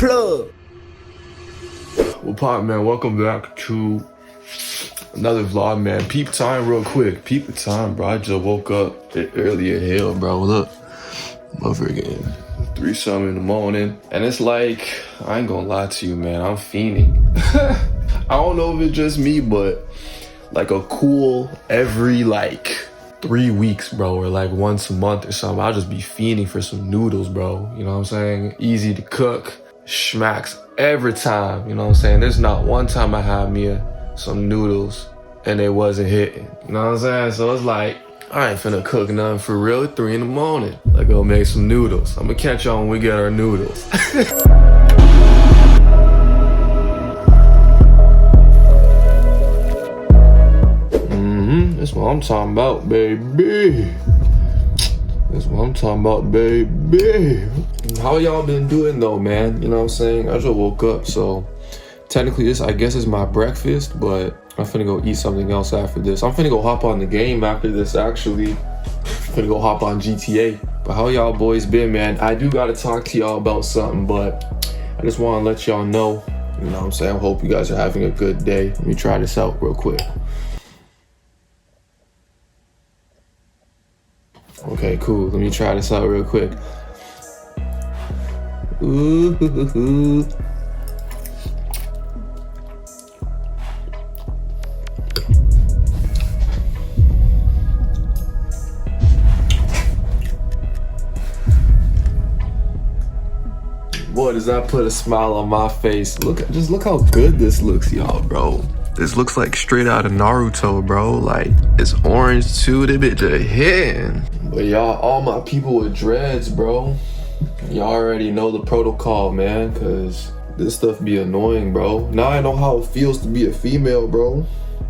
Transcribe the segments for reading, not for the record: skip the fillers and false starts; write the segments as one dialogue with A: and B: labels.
A: Plug.
B: Well, Pop, man, welcome back to another vlog, man. Peep time real quick. Peep the time, bro. I just woke up early as hell, bro. Look, motherfucking 3-something in the morning. And it's like, I ain't gonna lie to you, man. I'm fiending. I don't know if it's just me, but like a cool every like 3 weeks, bro, or like once a month or something, I'll just be fiending for some noodles, bro. You know what I'm saying? Easy to cook, schmacks every time. You know what I'm saying? There's not one time I had me some noodles and they wasn't hitting. You know what I'm saying? So it's like, I ain't finna cook nothing for real at 3 in the morning. Like, go make some noodles. I'm gonna catch y'all when we get our noodles. That's what I'm talking about, baby. That's what I'm talking about, baby. How y'all been doing though, man? You know what I'm saying? I just woke up, so technically this, I guess, is my breakfast, but I'm finna go eat something else after this. I'm finna go hop on the game after this, actually. I'm finna go hop on GTA. But how y'all boys been, man? I do gotta talk to y'all about something, but I just wanna let y'all know, you know what I'm saying? I hope you guys are having a good day. Let me try this out real quick. Okay, cool. Let me try this out real quick. Ooh, hoo, hoo, hoo. Boy, does that put a smile on my face. Just look how good this looks, y'all, bro. This looks like straight out of Naruto, bro. Like, it's orange too, they bitch a hitting. But y'all, all my people with dreads, bro, y'all already know the protocol, man, cause this stuff be annoying, bro. Now I know how it feels to be a female, bro.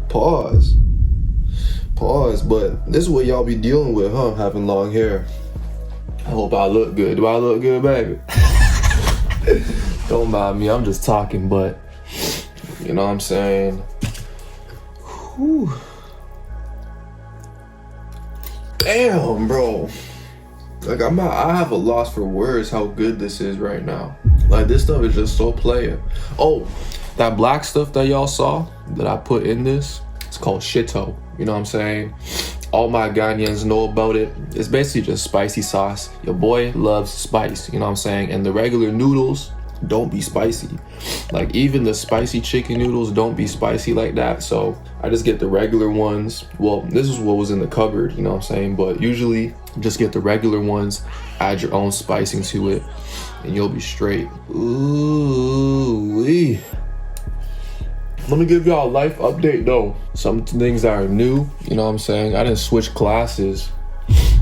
B: Pause, but this is what y'all be dealing with, huh? Having long hair. I hope I look good. Do I look good, baby? Don't mind me, I'm just talking, but you know what I'm saying? Whew. Damn, bro. Like, I have a loss for words how good this is right now. Like, this stuff is just so player. Oh, that black stuff that y'all saw that I put in this, it's called shito. You know what I'm saying? All my Ghanaians know about it. It's basically just spicy sauce. Your boy loves spice, you know what I'm saying? And the regular noodles don't be spicy. Like, even the spicy chicken noodles don't be spicy like that. So I just get the regular ones. Well, this is what was in the cupboard, you know what I'm saying? But usually just get the regular ones, add your own spicing to it, and you'll be straight. Ooh-wee. Let me give y'all a life update though. Some things that are new, you know what I'm saying? I didn't switch classes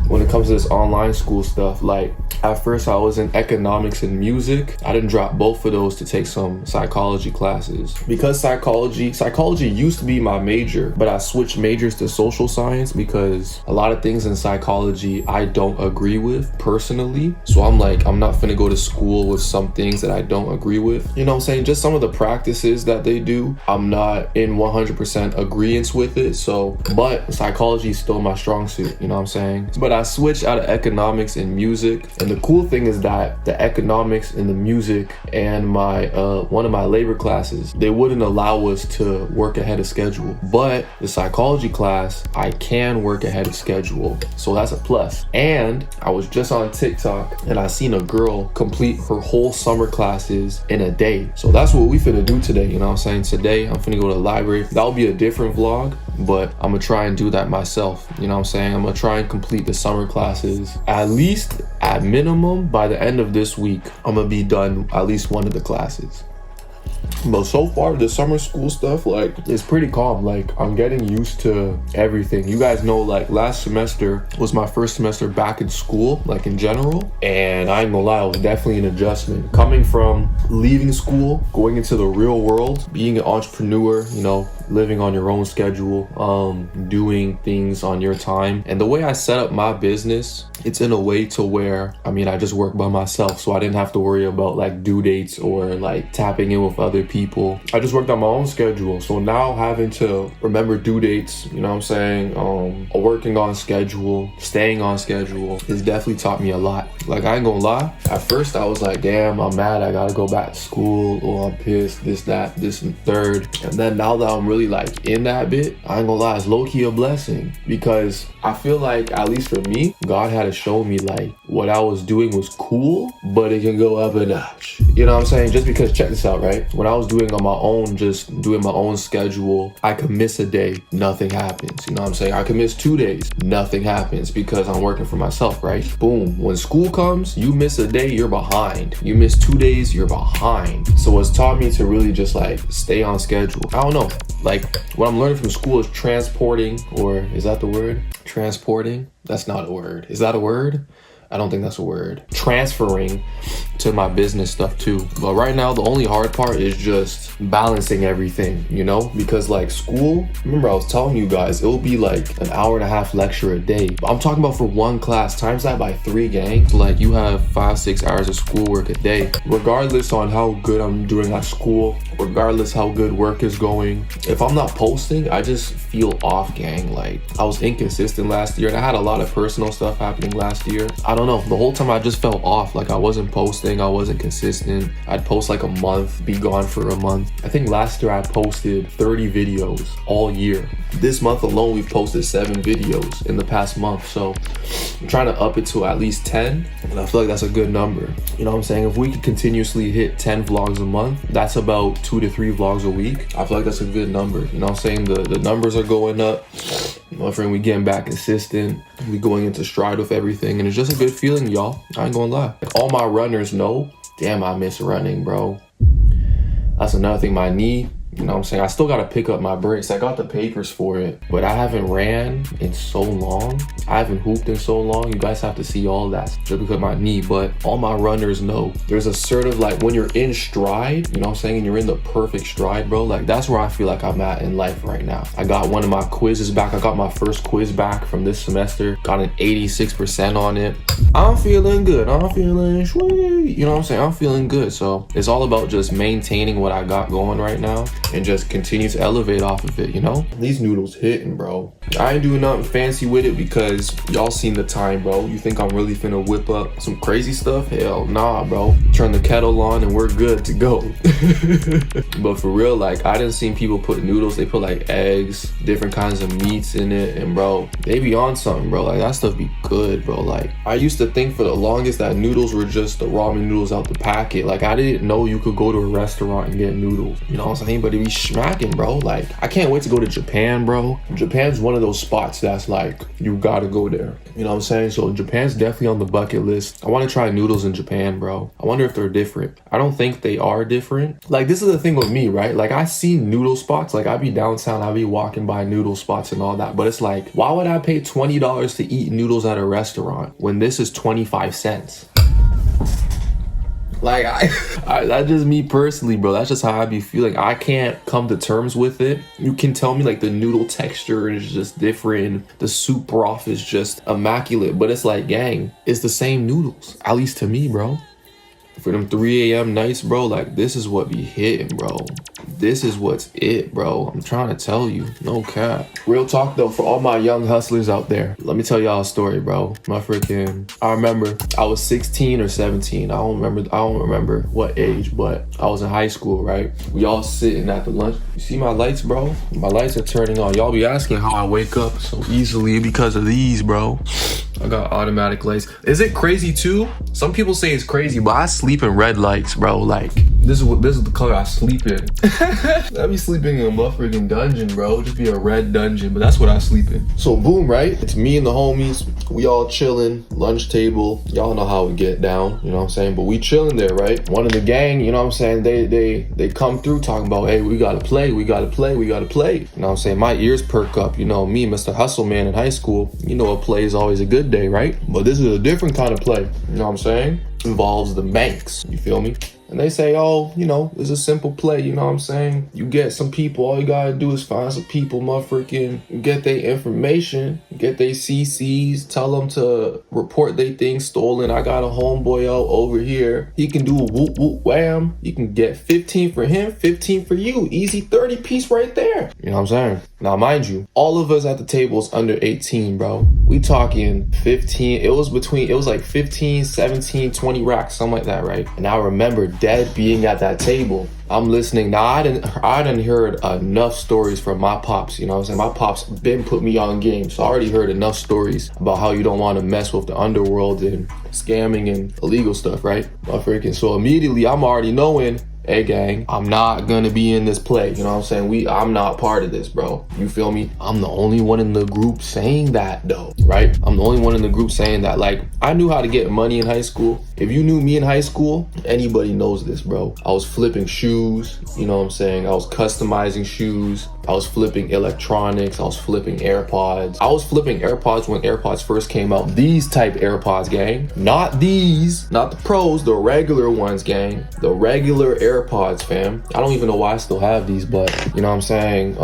B: when it comes to this online school stuff. Like, at first I was in economics and music. I didn't drop both of those to take some psychology classes. Because psychology used to be my major, but I switched majors to social science because a lot of things in psychology I don't agree with personally. So I'm like, I'm not finna go to school with some things that I don't agree with. You know what I'm saying? Just some of the practices that they do, I'm not in 100% agreement with it. So, but psychology is still my strong suit, you know what I'm saying? But I switched out of economics and music, and the cool thing is that the economics and the music and my one of my labor classes, they wouldn't allow us to work ahead of schedule. But the psychology class, I can work ahead of schedule, so that's a plus. And I was just on TikTok and I seen a girl complete her whole summer classes in a day. So that's what we finna do today, you know what I'm saying? Today I'm finna go to the library. That'll be a different vlog, but I'm gonna try and do that myself, you know what I'm saying? I'm gonna try and complete the summer classes, at least at minimum by the end of this week. I'm gonna be done at least one of the classes. But so far, the summer school stuff, like, it's pretty calm. Like, I'm getting used to everything. You guys know, like, last semester was my first semester back in school, like, in general. And I ain't gonna lie, it was definitely an adjustment. Coming from leaving school, going into the real world, being an entrepreneur, you know, living on your own schedule, doing things on your time. And the way I set up my business, it's in a way to where, I mean, I just work by myself, so I didn't have to worry about like due dates or like tapping in with other people. I just worked on my own schedule. So now having to remember due dates, you know what I'm saying, working on schedule, staying on schedule, has definitely taught me a lot. Like, I ain't gonna lie, at first I was like, damn, I'm mad, I gotta go back to school, or I'm pissed, this, that, this, and third. And then now that I'm really like in that bit, I ain't gonna lie, it's low-key a blessing, because I feel like, at least for me, God had to show me like what I was doing was cool, but it can go up a notch. You know what I'm saying? Just because, check this out, right? When I was doing on my own, just doing my own schedule, I could miss a day, nothing happens. You know what I'm saying? I could miss 2 days, nothing happens, because I'm working for myself, right? Boom. When school comes, you miss a day, you're behind. You miss 2 days, you're behind. So it's taught me to really just like stay on schedule. I don't know. Like, what I'm learning from school is transporting, or is that the word? Transporting? That's not a word. Is that a word? I don't think that's a word. Transferring to my business stuff too. But right now, the only hard part is just balancing everything, you know? Because like school, remember I was telling you guys, it'll be like an hour-and-a-half lecture a day. I'm talking about for one class, times that by 3 gangs. Like, you have 5-6 hours of schoolwork a day. Regardless on how good I'm doing at school, regardless how good work is going, if I'm not posting, I just feel off, gang. Like, I was inconsistent last year, and I had a lot of personal stuff happening last year. I don't know, the whole time I just felt off. Like, I wasn't posting, I wasn't consistent. I'd post like a month, be gone for a month. I think last year I posted 30 videos all year. This month alone, we've posted 7 videos in the past month. So I'm trying to up it to at least 10, and I feel like that's a good number. You know what I'm saying? If we could continuously hit 10 vlogs a month, that's about 2 to 3 vlogs a week. I feel like that's a good number. You know what I'm saying? The numbers are going up. My friend, we getting back consistent. We going into stride with everything, and it's just a good feeling, y'all. I ain't gonna lie. Like, all my runners know, damn, I miss running, bro. That's another thing, my knee. You know what I'm saying? I still gotta pick up my brakes. I got the papers for it, but I haven't ran in so long. I haven't hooped in so long. You guys have to see all that just because of my knee. But all my runners know there's a sort of like, when you're in stride, you know what I'm saying? And you're in the perfect stride, bro. Like, that's where I feel like I'm at in life right now. I got one of my quizzes back. I got my first quiz back from this semester. Got an 86% on it. I'm feeling good. I'm feeling sweet. You know what I'm saying? I'm feeling good. So it's all about just maintaining what I got going right now, and just continue to elevate off of it, you know? These noodles hitting, bro. I ain't doing nothing fancy with it because y'all seen the time, bro. You think I'm really finna whip up some crazy stuff? Hell nah, bro. Turn the kettle on and we're good to go. But for real, like, I done seen people put noodles, they put like eggs, different kinds of meats in it, and bro, they be on something, bro. Like, that stuff be good, bro. Like, I used to think for the longest that noodles were just the ramen noodles out the packet. Like, I didn't know you could go to a restaurant and get noodles. You know what I'm saying? But it be smacking, bro. Like, I can't wait to go to Japan, bro. Japan's one of those spots that's like, you gotta go there. You know what I'm saying? So Japan's definitely on the bucket list. I want to try noodles in Japan, bro. I wonder if they're different. I don't think they are different. Like, this is the thing with me, right? Like, I see noodle spots. Like, I be downtown, I be walking by noodle spots and all that. But it's like, why would I pay $20 to eat noodles at a restaurant when this is 25 cents? Like, that's just me personally, bro. That's just how I be feeling. I can't come to terms with it. You can tell me like the noodle texture is just different. The soup broth is just immaculate. But it's like, gang, it's the same noodles. At least to me, bro. For them 3 a.m. nights, bro, like, this is what be hitting, bro. This is what's it, bro. I'm trying to tell you, no cap. Real talk though, for all my young hustlers out there, let me tell y'all a story, bro. I remember I was 16 or 17. I don't remember what age, but I was in high school, right? We all sitting at the lunch. You see my lights, bro? My lights are turning on. Y'all be asking how I wake up so easily because of these, bro. I got automatic lights. Is it crazy too? Some people say it's crazy, but I sleep in red lights, bro. Like, this is the color I sleep in. I be sleeping in a motherfucking dungeon, bro. Just be a red dungeon, but that's what I sleep in. So boom, right? It's me and the homies. We all chilling, lunch table. Y'all know how we get down, you know what I'm saying? But we chilling there, right? One of the gang, you know what I'm saying? They come through talking about, hey, we gotta play, we gotta play, we gotta play. You know what I'm saying? My ears perk up. You know me, Mr. Hustle Man in high school. You know, a play is always a good day, right? But this is a different kind of play. You know what I'm saying? Involves the banks. You feel me? And they say, oh, you know, it's a simple play, you know what I'm saying? You get some people, all you gotta do is find some people, motherfucking get their information, get their CCs, tell them to report they things stolen. I got a homeboy out over here. He can do a whoop whoop wham. You can get 15 for him, 15 for you. Easy 30 piece right there. You know what I'm saying? Now, mind you, all of us at the table is under 18, bro. We talking 15. It was like 15, 17, 20 racks, something like that, right? And I remember dead being at that table. I'm listening. Now, I didn't heard enough stories from my pops, you know what I'm saying? My pops been put me on game, so I already heard enough stories about how you don't want to mess with the underworld and scamming and illegal stuff, right? So immediately I'm already knowing, hey gang, I'm not gonna be in this play, you know what I'm saying? I'm not part of this, bro. You feel me? I'm the only one in the group saying that though, right? I'm the only one in the group saying that. Like, I knew how to get money in high school. If you knew me in high school, anybody knows this, bro. I was flipping shoes, you know what I'm saying? I was customizing shoes. I was flipping electronics. I was flipping AirPods. I was flipping AirPods when AirPods first came out. These type AirPods, gang. Not these, not the pros, the regular ones, gang. The regular AirPods, fam. I don't even know why I still have these, but you know what I'm saying?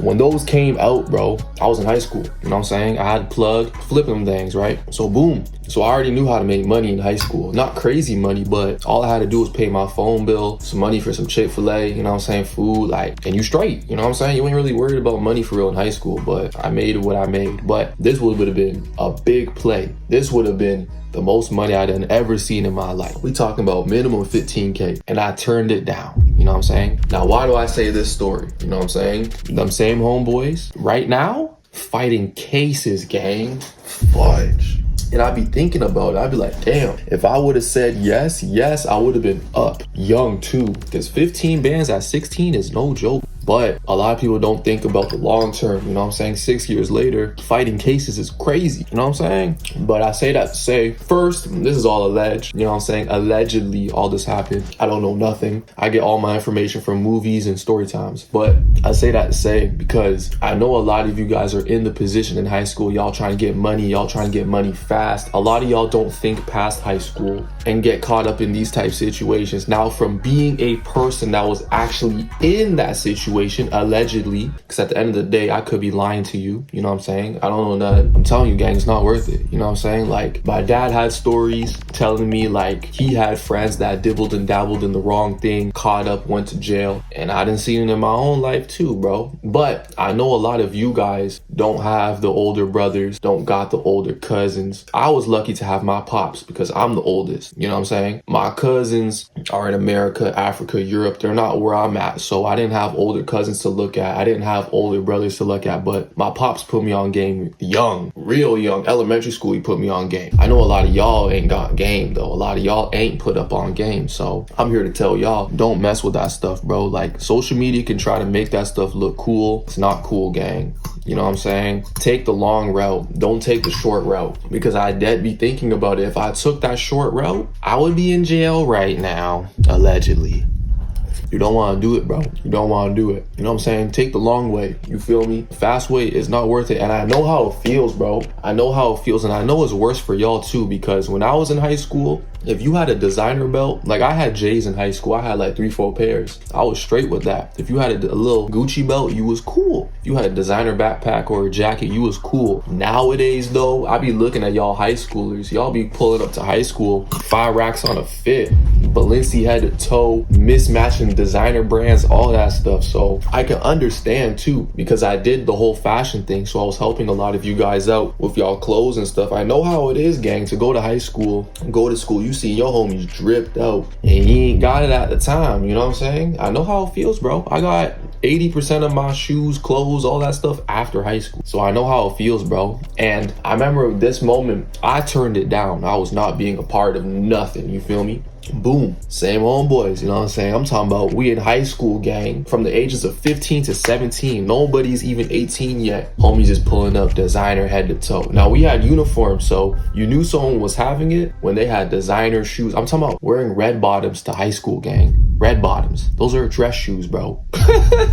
B: When those came out, bro, I was in high school. You know what I'm saying? I had plug, flipping them things, right? So boom. So I already knew how to make money in high school. Not crazy money, but all I had to do was pay my phone bill, some money for some Chick-fil-A, you know what I'm saying? Food, like, and you straight, you know what I'm saying? You ain't really worried about money for real in high school, but I made what I made. But this would have been a big play. This would have been the most money I'd ever seen in my life. We talking about minimum 15K, and I turned it down. You know what I'm saying? Now, why do I say this story? You know what I'm saying? Them same homeboys right now fighting cases, gang. Fudge. And I'd be thinking about it. I'd be like, damn, if I would have said yes, I would have been up young too. Because 15 bands at 16 is no joke. But a lot of people don't think about the long term, you know what I'm saying? 6 years later, fighting cases is crazy, you know what I'm saying? But I say that to say, first, this is all alleged, you know what I'm saying? Allegedly, all this happened. I don't know nothing. I get all my information from movies and story times. But I say that to say, because I know a lot of you guys are in the position in high school, y'all trying to get money, y'all trying to get money fast. A lot of y'all don't think past high school and get caught up in these type situations. Now, from being a person that was actually in that situation, allegedly, because at the end of the day, I could be lying to you, you know what I'm saying? I don't know nothing. I'm telling you, gang, it's not worth it, you know what I'm saying? Like, my dad had stories telling me, like, he had friends that dibbled and dabbled in the wrong thing, caught up, went to jail, and I didn't see it in my own life too, bro. But I know a lot of you guys don't have the older brothers, don't got the older cousins. I was lucky to have my pops because I'm the oldest, you know what I'm saying? My cousins are in America, Africa, Europe. They're not where I'm at, so I didn't have older cousins to look at. I didn't have older brothers to look at, but my pops put me on game young, real young. Elementary school, he put me on game. I know a lot of y'all ain't got game though. A lot of y'all ain't put up on game. So I'm here to tell y'all, don't mess with that stuff, bro. Like, social media can try to make that stuff look cool. It's not cool, gang. You know what I'm saying? Take the long route. Don't take the short route. Because I dead be thinking about it. If I took that short route, I would be in jail right now, allegedly. You don't want to do it, bro. You don't want to do it. You know what I'm saying? Take the long way. You feel me? The fast way is not worth it. And I know how it feels, bro. I know how it feels. And I know it's worse for y'all too, because when I was in high school, if you had a designer belt, like I had J's in high school, I had like 3-4 pairs. I was straight with that. If you had a little Gucci belt, you was cool. If you had a designer backpack or a jacket, you was cool. Nowadays though, I be looking at y'all high schoolers. Y'all be pulling up to high school, 5 racks on a fit, Balenci head to toe, mismatching designer brands, all that stuff. So I can understand too, because I did the whole fashion thing. So I was helping a lot of you guys out with y'all clothes and stuff. I know how it is, gang, to go to high school, go to school. You see your homies dripped out and you ain't got it at the time. You know what I'm saying? I know how it feels, bro. I got 80% of my shoes, clothes, all that stuff after high school. So I know how it feels, bro. And I remember this moment, I turned it down. I was not being a part of nothing. You feel me? Boom, same homeboys, you know what I'm saying? I'm talking about we in high school, gang, from the ages of 15 to 17. Nobody's even 18 yet. Homies is pulling up designer head to toe. Now, we had uniforms, so you knew someone was having it when they had designer shoes. I'm talking about wearing red bottoms to high school, gang. red bottoms. Those are dress shoes, bro.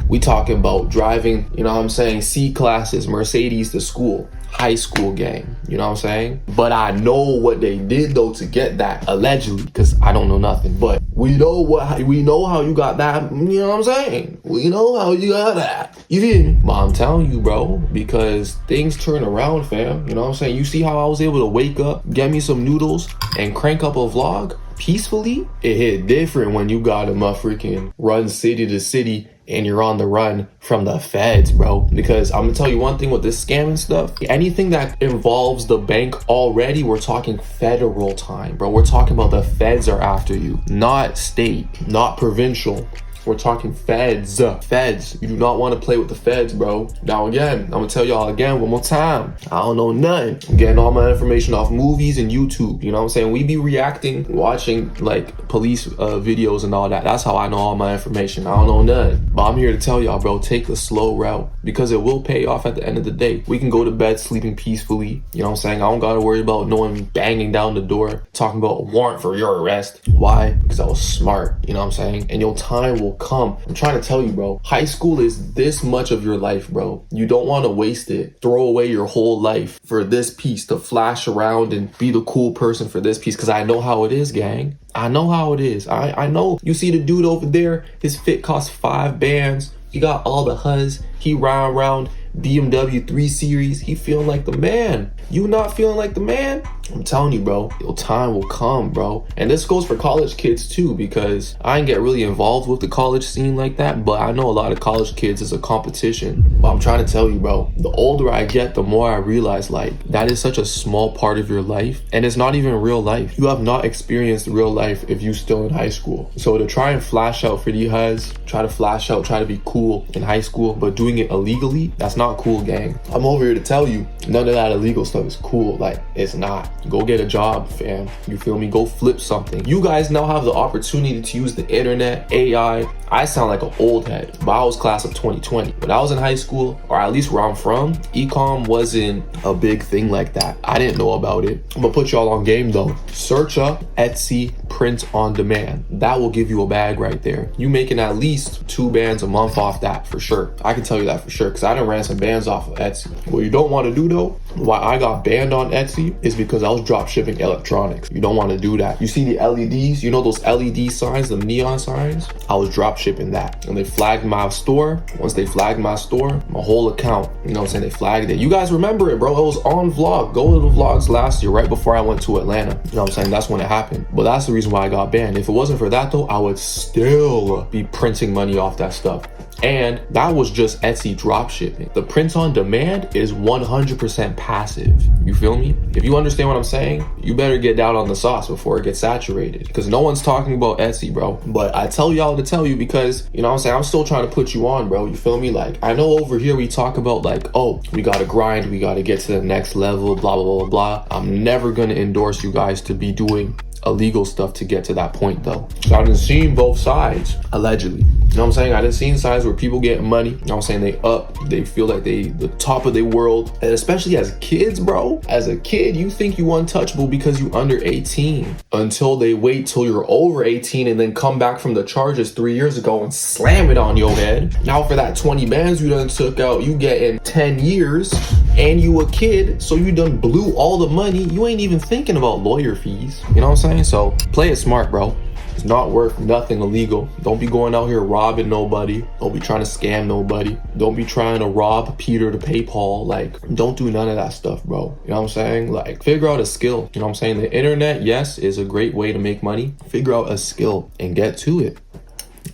B: We talking about driving, you know what I'm saying, C classes, Mercedes to school. High school gang, you know what I'm saying? But I know what they did though to get that, allegedly, because I don't know nothing. But we know how you got that, you know what I'm saying? We know how you got that. You feel me? But I'm telling you, bro, because things turn around, fam. You know what I'm saying? You see how I was able to wake up, get me some noodles, and crank up a vlog peacefully? It hit different when you got a freaking run city to city and you're on the run from the feds, bro. Because I'm gonna tell you one thing with this scamming stuff, anything that involves the bank already, we're talking federal time, bro. We're talking about the feds are after you, not state, not provincial. We're talking feds. Feds. You do not want to play with the feds, bro. Now again, I'm gonna tell y'all again one more time. I don't know nothing. I'm getting all my information off movies and YouTube. You know what I'm saying? We be reacting, watching like police videos and all that. That's how I know all my information. I don't know nothing. But I'm here to tell y'all, bro, take the slow route because it will pay off at the end of the day. We can go to bed sleeping peacefully. You know what I'm saying? I don't gotta worry about no one banging down the door, talking about a warrant for your arrest. Why? Because I was smart. You know what I'm saying? And your time will come. I'm trying to tell you, bro, high school is this much of your life, bro. You don't want to waste it. Throw away your whole life for this piece, to flash around and be the cool person for this piece, because I know how it is, gang. I know how it is. I know. You see the dude over there, his fit costs 5 bands. He got all the huzz. He round BMW 3 Series. He feeling like the man. You not feeling like the man? I'm telling you, bro, your time will come, bro. And this goes for college kids too, because I ain't get really involved with the college scene like that, but I know a lot of college kids is a competition. But I'm trying to tell you, bro, the older I get, the more I realize like that is such a small part of your life, and it's not even real life. You have not experienced real life if you still in high school. So to try and flash out for the huzz, try to flash out, try to be cool in high school, but doing it illegally, that's not cool, gang. I'm over here to tell you, none of that illegal stuff is cool. Like, it's not. Go get a job, fam. You feel me? Go flip something. You guys now have the opportunity to use the internet, AI. I sound like an old head, but I was class of 2020. When I was in high school, or at least where I'm from, e-com wasn't a big thing like that. I didn't know about it. I'm gonna put y'all on game though. Search up Etsy print on demand. That will give you a bag right there. You making at least 2 bands a month off that for sure. I can tell you that for sure, because I done ran some bands off of Etsy. What you don't want to do though, why I got banned on Etsy, is because I was drop shipping electronics. You don't want to do that. You see the LEDs, you know those LED signs, the neon signs? I was drop shipping that, and they flagged my store. Once they flagged my store, my whole account, you know what I'm saying, they flagged it. You guys remember it, bro. It was on vlog. Go to the vlogs last year, right before I went to Atlanta. You know what I'm saying? That's when it happened. But that's the reason why I got banned. If it wasn't for that though, I would still be printing money off that stuff. And that was just Etsy drop shipping. The print on demand is 100% passive. You feel me? If you understand what I'm saying, you better get down on the sauce before it gets saturated, because no one's talking about Etsy, bro. But I tell y'all to tell you because, you know what I'm saying, I'm still trying to put you on, bro. You feel me? Like, I know over here we talk about like, oh, we gotta grind, we gotta get to the next level, blah, blah, blah, blah. I'm never gonna endorse you guys to be doing illegal stuff to get to that point though. So I done seen both sides, allegedly. You know what I'm saying? I done seen sides where people getting money, you know what I'm saying, they feel like they the top of their world. And especially as kids, bro, as a kid, you think you untouchable because you under 18 until they wait till you're over 18 and then come back from the charges 3 years ago and slam it on your head. Now for that 20 bands you done took out, you getting 10 years and you a kid, so you done blew all the money. You ain't even thinking about lawyer fees. You know what I'm saying? So play it smart, bro. It's not worth nothing illegal. Don't be going out here robbing nobody. Don't be trying to scam nobody. Don't be trying to rob Peter to pay Paul. Like, don't do none of that stuff, bro. You know what I'm saying? Like, figure out a skill. You know what I'm saying? The internet, yes, is a great way to make money. Figure out a skill and get to it.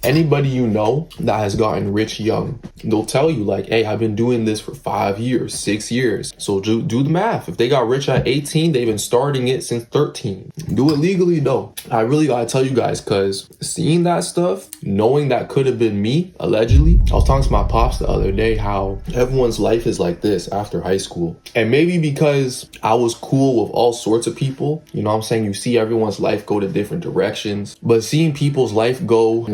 B: Anybody you know that has gotten rich young, they'll tell you like, hey, I've been doing this for 5 years, 6 years. So do the math. If they got rich at 18, they've been starting it since 13. Do it legally though. I really gotta tell you guys, because seeing that stuff, knowing that could have been me, allegedly. I was talking to my pops the other day how everyone's life is like this after high school. And maybe because I was cool with all sorts of people, you know what I'm saying? You see everyone's life go to different directions. But seeing people's life go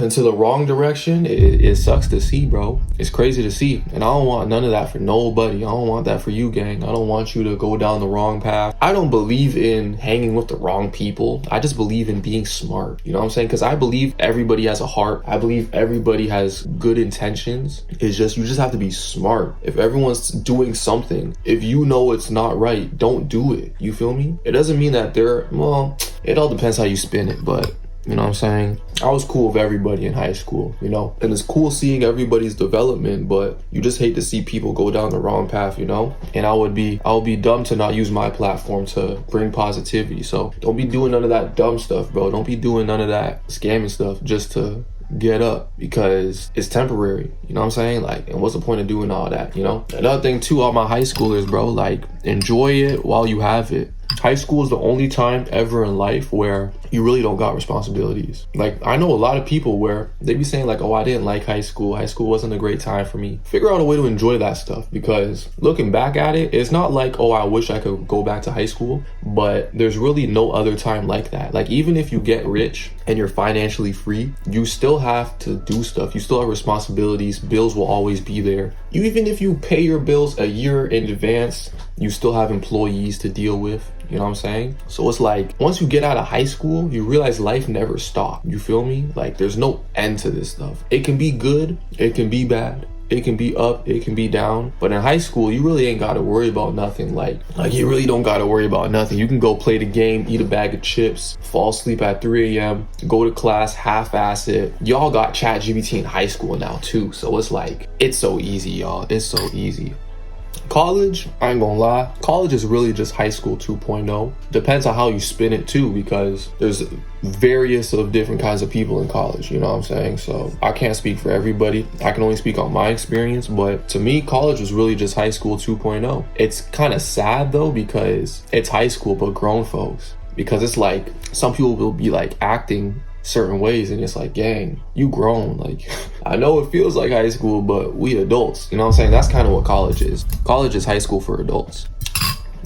B: into the wrong direction, it sucks to see, bro. It's crazy to see. And I don't want none of that for nobody. I don't want that for you, gang. I don't want you to go down the wrong path. I don't believe in hanging with the wrong people. I just believe in being smart. You know what I'm saying? Because I believe everybody has a heart. I believe everybody has good intentions. It's just, you just have to be smart. If everyone's doing something, if you know it's not right, don't do it. You feel me? It doesn't mean that well, it all depends how you spin it, but you know what I'm saying? I was cool with everybody in high school, you know? And it's cool seeing everybody's development, but you just hate to see people go down the wrong path, you know? And I would be dumb to not use my platform to bring positivity. So don't be doing none of that dumb stuff, bro. Don't be doing none of that scamming stuff just to get up, because it's temporary. You know what I'm saying? Like, and what's the point of doing all that, you know? Another thing too, all my high schoolers, bro, like, enjoy it while you have it. High school is the only time ever in life where you really don't got responsibilities. Like, I know a lot of people where they be saying like, oh, I didn't like high school. High school wasn't a great time for me. Figure out a way to enjoy that stuff, because looking back at it, it's not like, oh, I wish I could go back to high school, but there's really no other time like that. Like, even if you get rich and you're financially free, you still have to do stuff. You still have responsibilities. Bills will always be there. Even if you pay your bills a year in advance, you still have employees to deal with. You know what I'm saying? So it's like, once you get out of high school, you realize life never stopped. You feel me? Like, there's no end to this stuff. It can be good, it can be bad, it can be up, it can be down. But in high school, you really ain't gotta worry about nothing. Like you really don't gotta worry about nothing. You can go play the game, eat a bag of chips, fall asleep at 3 a.m., go to class, half-ass it. Y'all got ChatGPT in high school now too. So it's like, it's so easy, y'all. It's so easy. College, I ain't gonna lie, college is really just high school 2.0. Depends on how you spin it too, because there's various of different kinds of people in college, you know what I'm saying? So I can't speak for everybody. I can only speak on my experience, but to me, college was really just high school 2.0. It's kind of sad though, because it's high school but grown folks. Because it's like, some people will be like acting certain ways, and it's like, gang, you grown. Like, I know it feels like high school, but we adults, you know what I'm saying? That's kind of what college is. College is high school for adults.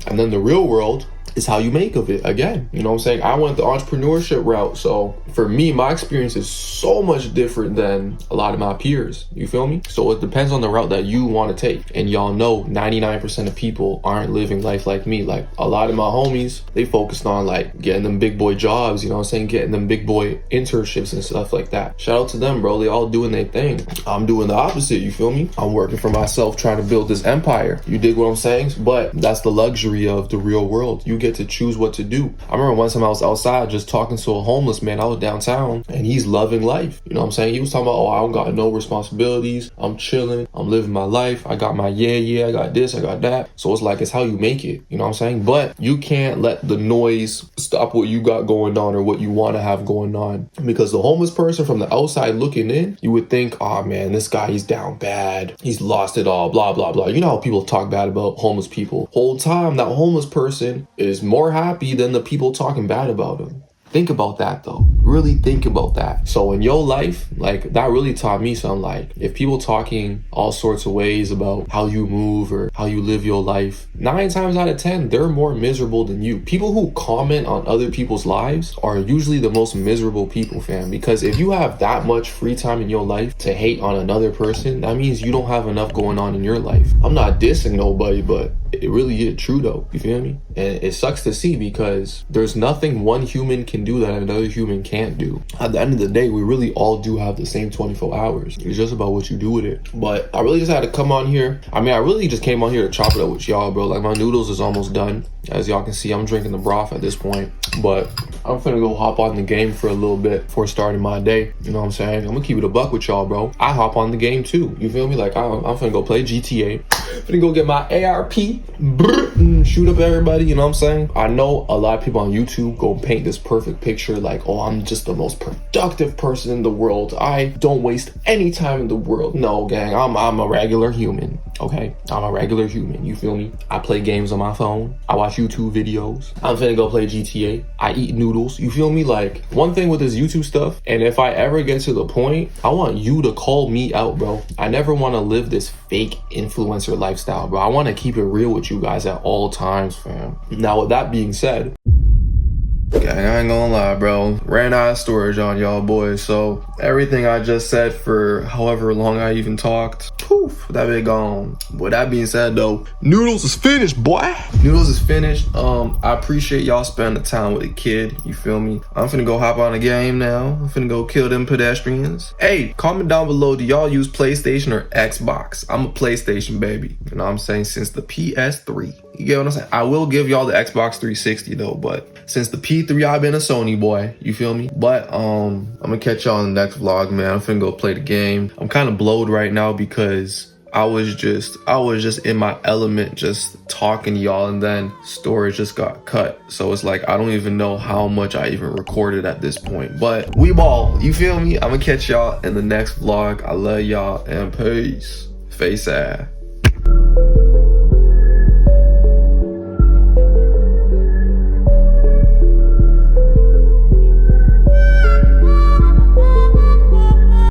B: And then the real world is how you make of it. Again, you know what I'm saying? I went the entrepreneurship route, so for me, my experience is so much different than a lot of my peers. You feel me? So it depends on the route that you want to take. And y'all know 99% of people aren't living life like me. Like, a lot of my homies, they focused on like getting them big boy jobs, you know what I'm saying? Getting them big boy internships and stuff like that. Shout out to them, bro. They all doing their thing. I'm doing the opposite, you feel me? I'm working for myself, trying to build this empire. You dig what I'm saying? But that's the luxury of the real world. You get to choose what to do. I remember one time I was outside just talking to a homeless man. I was downtown, and he's loving life. You know what I'm saying? He was talking about, oh, I don't got no responsibilities. I'm chilling. I'm living my life. I got my I got this, I got that. So it's like, it's how you make it. You know what I'm saying? But you can't let the noise stop what you got going on or what you want to have going on. Because the homeless person from the outside looking in, you would think, oh man, this guy, he's down bad. He's lost it all, blah, blah, blah. You know how people talk bad about homeless people. Whole time, that homeless person is more happy than the people talking bad about him. Think about that though. Really think about that. So in your life, like, that really taught me something. Like, if people talking all sorts of ways about how you move or how you live your life, 9 times out of 10, they're more miserable than you. People who comment on other people's lives are usually the most miserable people, fam. Because if you have that much free time in your life to hate on another person, that means you don't have enough going on in your life. I'm not dissing nobody, but it really is true though. You feel me? And it sucks to see, because there's nothing one human can do that another human can't do. At the end of the day, we really all do have the same 24 hours. It's just about what you do with it. But I really just had to come on here. I mean, I really just came on here to chop it up with y'all, bro. Like, my noodles is almost done. As y'all can see, I'm drinking the broth at this point. But I'm finna go hop on the game for a little bit before starting my day. You know what I'm saying? I'm gonna keep it a buck with y'all, bro. I hop on the game too. You feel me? Like, I'm finna go play GTA. Finna go get my ARP. Shoot up everybody, you know what I'm saying? I know a lot of people on YouTube go paint this perfect picture like, oh, I'm just the most productive person in the world. I don't waste any time in the world. No, gang, I'm a regular human, okay? I'm a regular human, you feel me? I play games on my phone. I watch YouTube videos. I'm finna go play GTA. I eat noodles, you feel me? Like, one thing with this YouTube stuff, and if I ever get to the point, I want you to call me out, bro. I never want to live this fake influencer lifestyle, bro. I want to keep it real with you guys at all times, fam. Now, with that being said, Gang, I ain't gonna lie, bro. Ran out of storage on y'all boys, so everything I just said for however long I even talked, poof, that bit gone. With that being said though, noodles is finished, boy. Noodles is finished. I appreciate y'all spending the time with the kid, you feel me? I'm finna go hop on a game now. I'm finna go kill them pedestrians. Hey, comment down below, do y'all use PlayStation or Xbox? I'm a PlayStation baby, you know what I'm saying, since the PS3. You get what I'm saying? I will give y'all the Xbox 360 though, but since the P3, I've been a Sony boy, you feel me? But I'm gonna catch y'all in the next vlog, man. I'm finna go play the game. I'm kind of blowed right now because I was just in my element, just talking to y'all, and then storage just got cut. So it's like I don't even know how much I even recorded at this point. But we ball, you feel me? I'm gonna catch y'all in the next vlog. I love y'all and peace. Face ass.